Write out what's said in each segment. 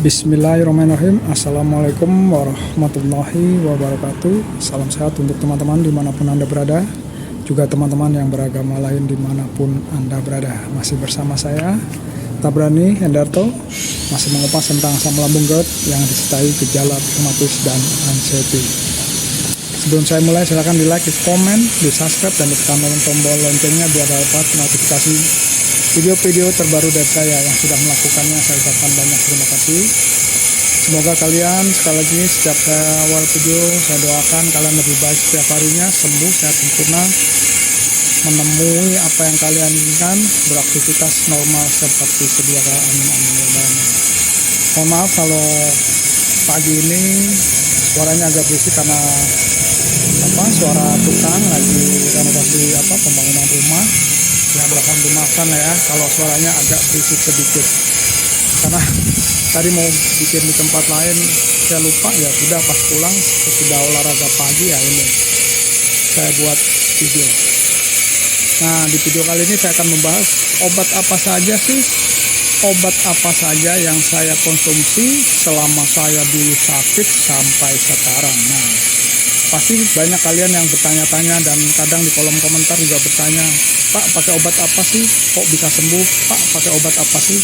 Bismillahirrahmanirrahim. Assalamualaikum warahmatullahi wabarakatuh. Salam sehat untuk teman-teman dimanapun Anda berada, juga teman-teman yang beragama lain dimanapun Anda berada. Masih bersama saya Tabrani Hendarto, masih mengupas tentang asam lambung GERD yang disertai gejala rheumatis dan anxiety. Sebelum saya mulai, silahkan di like, di komen, di subscribe, dan ditekan tombol loncengnya biar dapat notifikasi video-video terbaru dari saya. Yang sudah melakukannya saya ucapkan banyak terima kasih. Semoga kalian sekali lagi setiap saya awal video saya doakan kalian lebih baik setiap harinya, sembuh, sehat sempurna, menemui apa yang kalian inginkan, beraktivitas normal seperti sedia kala. Amin amin ya Allah. Mohon maaf kalau pagi ini suaranya agak berisik karena suara tukang lagi renovasi pembangunan rumah. Ya belakang rumah kan ya, kalau suaranya agak berisik sedikit karena tadi mau bikin di tempat lain saya lupa, ya sudah pas pulang sudah olahraga pagi ya ini saya buat video. Nah, di video kali ini saya akan membahas obat apa saja yang saya konsumsi selama saya dulu sakit sampai sekarang. Nah, pasti banyak kalian yang bertanya-tanya dan kadang di kolom komentar juga bertanya, Pak, pakai obat apa sih kok bisa sembuh? Pak, pakai obat apa sih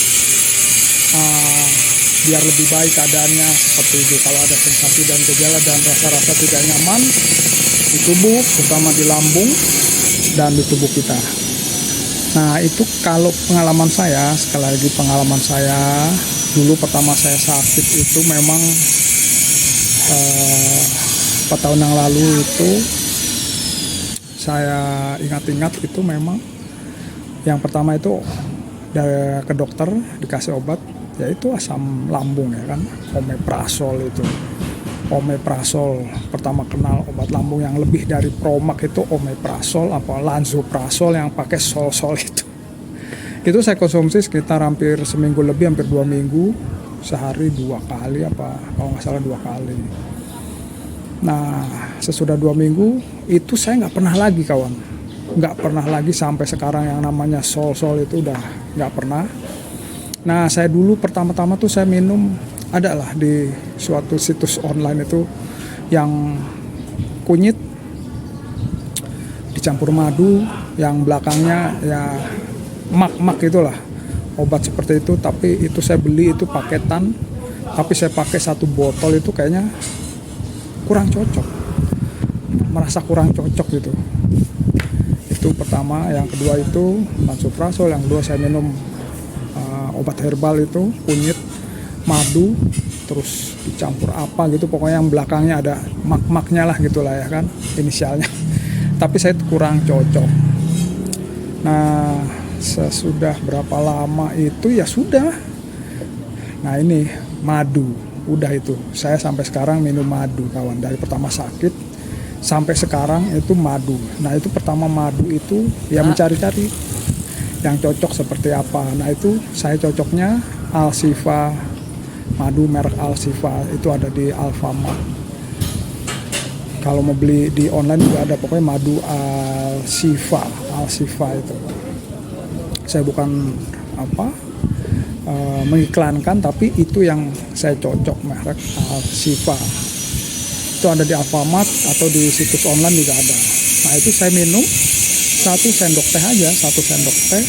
biar lebih baik keadaannya? Seperti itu, kalau ada sensasi dan gejala dan rasa-rasa tidak nyaman di tubuh, terutama di lambung dan di tubuh kita. Nah, itu kalau pengalaman saya, sekali lagi pengalaman saya dulu pertama saya sakit itu memang 4 tahun yang lalu itu saya ingat-ingat itu memang yang pertama itu ke dokter dikasih obat yaitu asam lambung ya kan, omeprazol itu. Omeprazol pertama kenal obat lambung yang lebih dari Promax itu omeprazol lansoprazol yang pakai sol-sol itu. Itu saya konsumsi sekitar hampir seminggu lebih, hampir 2 minggu, sehari 2 kali kalau nggak salah 2 kali. Nah, sesudah 2 minggu itu saya nggak pernah lagi kawan, nggak pernah lagi sampai sekarang yang namanya sol-sol itu udah nggak pernah. Nah, saya dulu pertama-tama tuh saya minum, adalah di suatu situs online itu yang kunyit dicampur madu, yang belakangnya ya mak itulah, obat seperti itu. Tapi itu saya beli itu paketan, tapi saya pakai 1 botol itu kayaknya kurang cocok, merasa kurang cocok gitu. Itu pertama. Yang kedua itu lansoprazol. Yang kedua saya minum obat herbal itu kunyit, madu, terus dicampur apa gitu, pokoknya yang belakangnya ada mak-maknya lah gitulah ya kan, inisialnya. Tapi saya kurang cocok. Nah, sesudah berapa lama itu ya sudah. Nah, ini madu. Udah itu, saya sampai sekarang minum madu kawan. Dari pertama sakit sampai sekarang itu madu. Nah, itu pertama madu itu ya mencari-cari yang cocok seperti apa. Nah, itu saya cocoknya Alsiva, madu merek Alsiva itu ada di Alfamart. Kalau mau beli di online juga ada, pokoknya madu Alsiva itu. Saya bukan mengiklankan, tapi itu yang saya cocok, merek Alsiva. Itu ada di Alfamart atau di situs online juga ada. Nah, itu saya minum 1 sendok teh aja, 1 sendok teh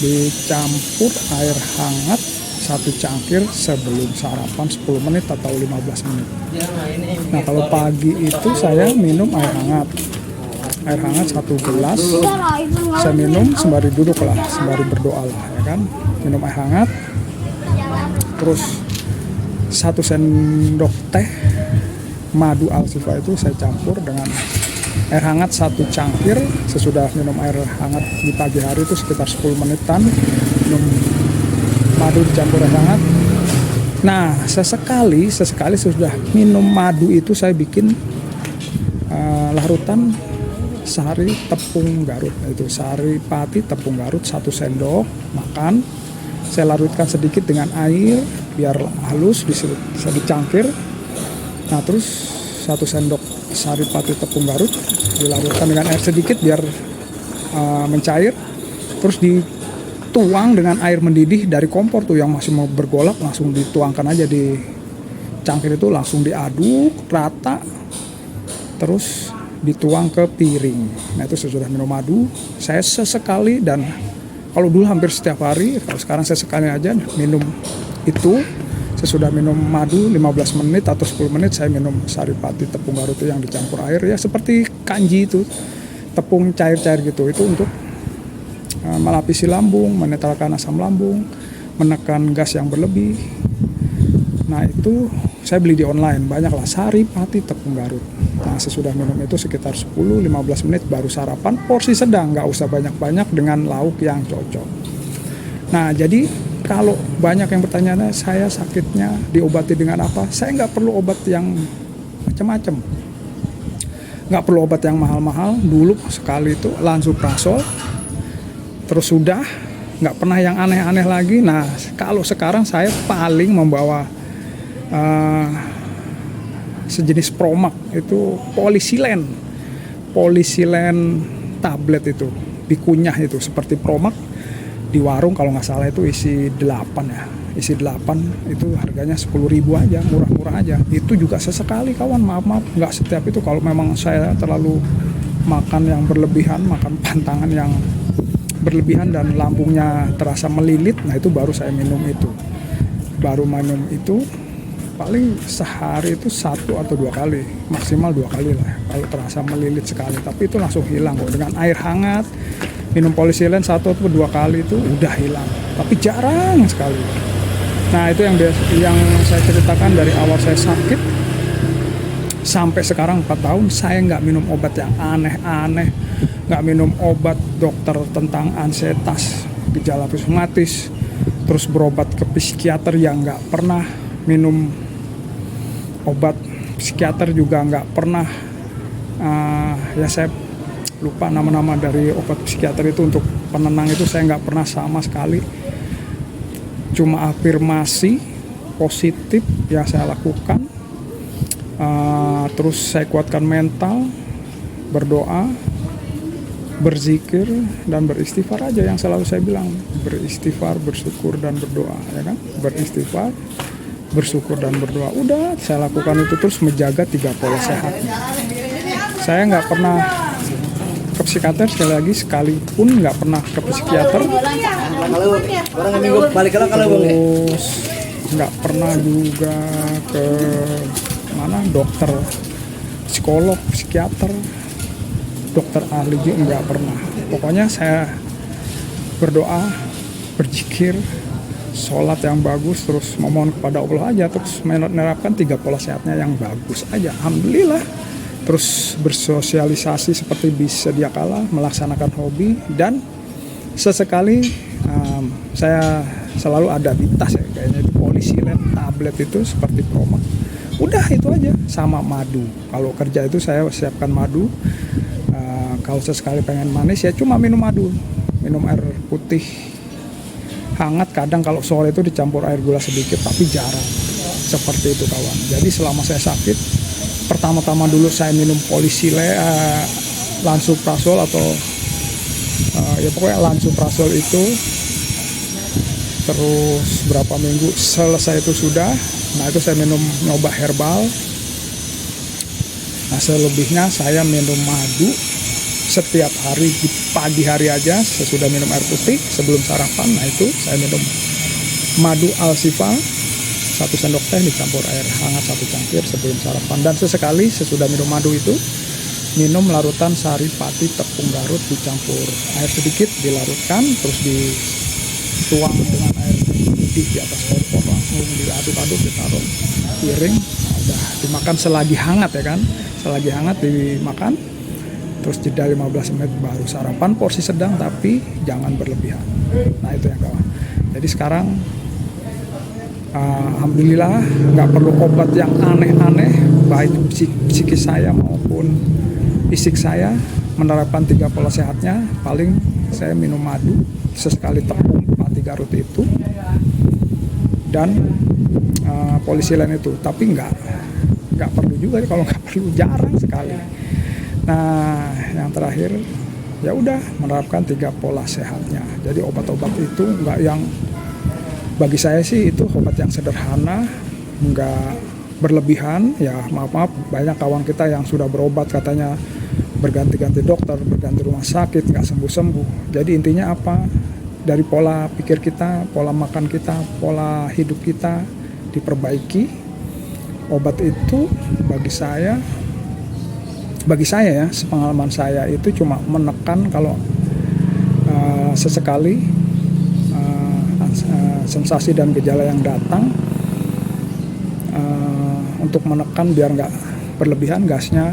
dicampur air hangat 1 cangkir sebelum sarapan 10 menit atau 15 menit. Nah, kalau pagi itu saya minum air hangat 1 gelas, saya minum sembari duduk lah, sembari berdoa lah ya kan, minum air hangat. Terus 1 sendok teh madu Alsiva itu saya campur dengan air hangat 1 cangkir. Sesudah minum air hangat di pagi hari itu sekitar 10 menitan minum madu dicampur air hangat. Nah, sesekali sesudah minum madu itu saya bikin larutan sari tepung Garut. Itu sari pati tepung Garut 1 sendok makan. Saya larutkan sedikit dengan air biar halus, bisa dicangkir. Nah, terus 1 sendok sari pati tepung Garut dilarutkan dengan air sedikit biar mencair. Terus tuang dengan air mendidih dari kompor tuh yang masih mau bergolak, langsung dituangkan aja di cangkir itu, langsung diaduk rata, terus dituang ke piring. Nah itu sesudah minum madu, saya sesekali, dan kalau dulu hampir setiap hari, kalau sekarang saya sekali aja minum itu. Sesudah minum madu 15 menit atau 10 menit saya minum saripati tepung garut yang dicampur air, ya seperti kanji itu, tepung cair-cair gitu. Itu untuk melapisi lambung, menetralkan asam lambung, menekan gas yang berlebih. Nah itu saya beli di online, banyak lah, saripati tepung garut. Nah sesudah minum itu sekitar 10-15 menit baru sarapan, porsi sedang, nggak usah banyak-banyak, dengan lauk yang cocok. Nah jadi kalau banyak yang bertanya, saya sakitnya diobati dengan apa? Saya nggak perlu obat yang macam-macam, nggak perlu obat yang mahal-mahal. Dulu sekali itu lansoprazol, terus sudah, nggak pernah yang aneh-aneh lagi. Nah kalau sekarang saya paling membawa sejenis Promax, itu polisilen tablet, itu dikunyah, itu seperti Promax di warung kalau nggak salah itu isi 8 ya, isi 8 itu harganya 10.000 aja, murah-murah aja. Itu juga sesekali kawan, maaf nggak setiap itu. Kalau memang saya terlalu makan yang berlebihan, makan pantangan yang berlebihan dan lambungnya terasa melilit, nah itu baru saya minum itu. Baru minum itu paling sehari itu 1 atau 2 kali, maksimal 2 kali lah kalau terasa melilit sekali. Tapi itu langsung hilang kok, dengan air hangat. Minum polisilen 1 atau 2 kali itu udah hilang, tapi jarang sekali. Nah itu yang saya ceritakan dari awal saya sakit sampai sekarang 4 tahun, saya nggak minum obat yang aneh-aneh, nggak minum obat dokter tentang anxietas, gejala psikosomatis, terus berobat ke psikiater yang nggak pernah, minum obat psikiater juga nggak pernah. Ya saya lupa nama-nama dari obat psikiater itu untuk penenang, itu saya nggak pernah sama sekali. Cuma afirmasi positif yang saya lakukan, terus saya kuatkan mental, berdoa, berzikir, dan beristighfar aja yang selalu saya bilang. Beristighfar, bersyukur, dan berdoa, ya kan? Beristighfar, bersyukur, dan berdoa. Udah saya lakukan itu terus, menjaga 3 pola sehatnya. Saya nggak pernah ke psikiater, sekali lagi, sekalipun nggak pernah ke psikiater. Terus nggak pernah juga ke dokter, psikolog, psikiater, dokter ahli juga nggak pernah. Pokoknya saya berdoa, berzikir, sholat yang bagus, terus memohon kepada Allah aja, terus menerapkan 3 pola sehatnya yang bagus aja, alhamdulillah. Terus bersosialisasi seperti sedia kala, melaksanakan hobi, dan sesekali saya selalu ada di tas ya, kayaknya itu polisilen tablet itu seperti Promax. Udah itu aja, sama madu. Kalau kerja itu saya siapkan madu. Kalau sesekali pengen manis ya cuma minum madu, minum air putih hangat. Kadang kalau sore itu dicampur air gula sedikit, tapi jarang. Seperti itu kawan. Jadi selama saya sakit, pertama-tama dulu saya minum lansoprazol atau ya pokoknya lansoprazol itu, terus berapa minggu selesai itu sudah. Nah itu saya nyoba herbal. Nah selebihnya saya minum madu setiap hari, di pagi hari aja sesudah minum air putih sebelum sarapan. Nah itu saya minum madu Alsifa 1 sendok teh dicampur air hangat 1 cangkir sebelum sarapan. Dan sesekali sesudah minum madu itu minum larutan saripati tepung garut dicampur air sedikit, dilarutkan, terus dituang dengan air mendidih di atas kompor, langsung diaduk-aduk, ditaruh piring. Nah, udah dimakan selagi hangat ya kan, selagi hangat dimakan, terus jeda 15 menit baru sarapan, porsi sedang tapi jangan berlebihan. Nah itu yang kawan. Jadi sekarang alhamdulillah nggak perlu obat yang aneh-aneh, baik psikis saya maupun fisik saya, menerapkan 3 pola sehatnya. Paling saya minum madu, sesekali tepung pati garut itu, dan polisilen itu. Tapi nggak perlu juga, kalau nggak perlu jarang sekali. Nah yang terakhir, ya udah menerapkan 3 pola sehatnya. Jadi obat-obat itu nggak yang, bagi saya sih itu obat yang sederhana, nggak berlebihan. Ya maaf banyak kawan kita yang sudah berobat katanya berganti-ganti dokter, berganti rumah sakit, nggak sembuh-sembuh. Jadi intinya apa? Dari pola pikir kita, pola makan kita, pola hidup kita diperbaiki. Obat itu bagi saya ya, sepengalaman saya itu cuma menekan kalau sesekali sensasi dan gejala yang datang, untuk menekan biar nggak berlebihan gasnya,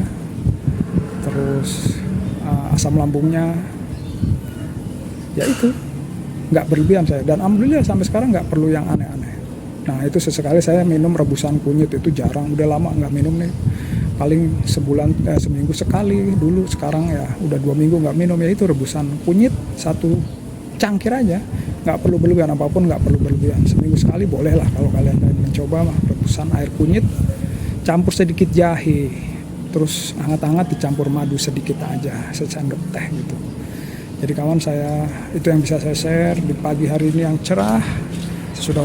terus asam lambungnya, ya itu nggak berlebihan saya. Dan alhamdulillah sampai sekarang nggak perlu yang aneh-aneh. Nah itu sesekali saya minum rebusan kunyit, itu jarang, udah lama nggak minum nih. Paling seminggu sekali dulu, sekarang ya udah 2 minggu nggak minum. Ya itu rebusan kunyit 1 cangkir aja, nggak perlu berlebihan apapun, nggak perlu berlebihan. Seminggu sekali boleh lah kalau kalian mencoba mah. Rebusan air kunyit campur sedikit jahe, terus hangat-hangat dicampur madu sedikit aja, secangkir teh gitu. Jadi kawan, saya itu yang bisa saya share di pagi hari ini yang cerah. Sudah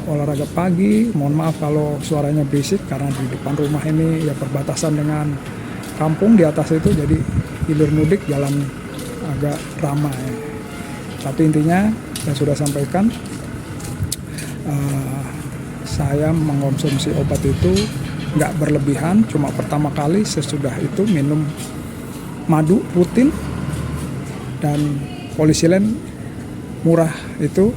olahraga pagi. Mohon maaf kalau suaranya berisik karena di depan rumah ini ya perbatasan dengan kampung di atas itu, jadi hilir mudik jalan agak ramai. Tapi intinya saya sudah sampaikan, saya mengkonsumsi obat itu nggak berlebihan, cuma pertama kali. Sesudah itu minum madu rutin, dan polisilen murah itu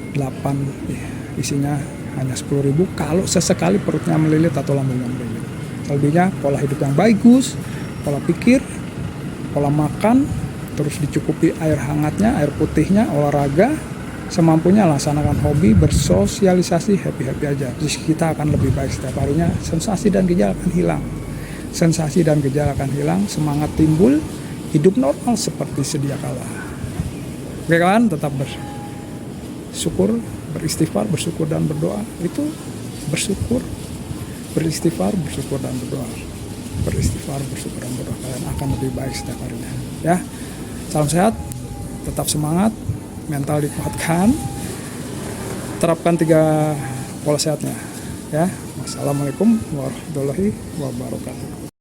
8, isinya hanya 10.000 kalau sesekali perutnya melilit atau lambungnya melilit. Selebihnya pola hidup yang bagus, pola pikir, pola makan, terus dicukupi air hangatnya, air putihnya, olahraga, semampunya laksanakan hobi, bersosialisasi, happy aja. Terus kita akan lebih baik setiap harinya. Sensasi dan gejala akan hilang. Sensasi dan gejala akan hilang, semangat timbul, hidup normal seperti sedia kala. Oke kawan, tetap bersyukur, beristighfar, bersyukur dan berdoa. Itu bersyukur, beristighfar, bersyukur dan berdoa. Beristighfar, bersyukur dan berdoa. Kalian akan lebih baik setiap harinya. Ya, salam sehat, tetap semangat, mental dikuatkan, terapkan 3 pola sehatnya. Ya, wassalamualaikum warahmatullahi wabarakatuh.